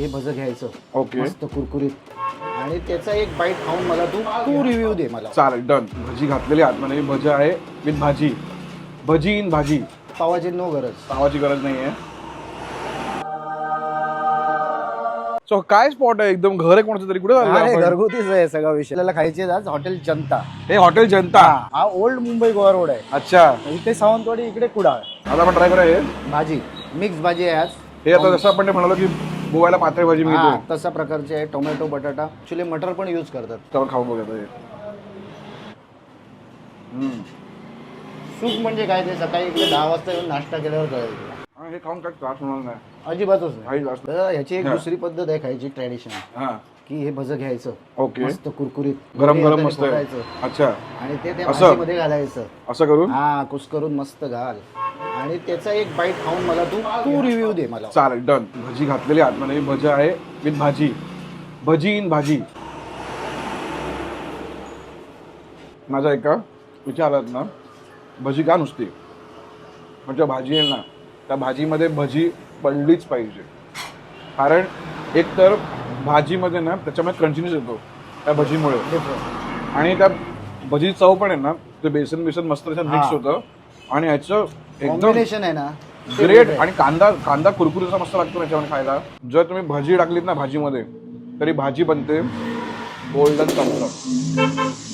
हे भज घ्यायचं ओके मस्त कुरकुरीत आणि त्याचा एक बाईट खाऊन मला तू रिव्ह्यू दे मला. चालेल डन. भजी घातलेली आतमध्ये भजी आहे विथ भाजी. भजी इन भाजी. पावाची नो गरज. पावाची गरज नाहीये. सो काय स्पॉट आहे एकदम घर आहे कोणाचं तरी कुठे अरे घरगुतीच आहे सगळा विषय. आपल्याला खायचे आज हॉटेल जनता. हे हॉटेल जनता. हा ओल्ड मुंबई गोवा रोड आहे. अच्छा इथे सावंतवाडी इकडे कुडाळ. आता आपण ट्राय करूया हे भाजी मिक्स भाजी आहे आज. हे आता जसं आपण म्हणालो की गोव्याला पातळ भाजी मिळते तसा प्रकारचे आहे. टोमॅटो बटाटा ऍक्च्युली मटर पण यूज करतात. तर खाऊन बघूया हे. सूप म्हणजे काय ते सकाळी इकडे 10 वाजता येऊन नाश्ता केल्यावर कळेल. हे खाऊन काय त्रास होणार नाही. अजिबातच काही नाही. जास्त. तर ह्याची एक दुसरी पद्धत आहे खायची ट्रॅडिशन हा की हे भज घ्यायचं ओके मस्त कुरकुरीत गरम गरम हाताने मस्त आहे. फोडायचं अच्छा आणि ते त्या असं? भाजीमध्ये घालायचं. असं करून हा कुस्करून मस्त घाल आणि त्याचा एक बाईट खाऊन मला तू रिव्ह्यू दे मला. चालेल डन. भजी घातलेली आतमध्ये भजी आहे विथ भाजी. भजी इन भाजी. माझा एका विचारात ना भजी का नुसती म्हणजे भाजी आहे ना त्या भाजीमध्ये भजी पडलीच पाहिजे. कारण एक तर भाजीमध्ये ना त्याच्यामध्ये क्रंचीनेस येतो त्या भजीमुळे आणि त्या भजी चव पण आहे ना ते बेसन मस्त त्याच्यात मिक्स होतं आणि ह्याचं एकदम कॉम्बिनेशन आहे ना ग्रेट. आणि कांदा कुरकुरीचा मस्त लागतो त्याच्यामध्ये खायला. जर तुम्ही भजी टाकलीत ना भाजीमध्ये तरी भाजी बनते गोल्डन थम्स अप.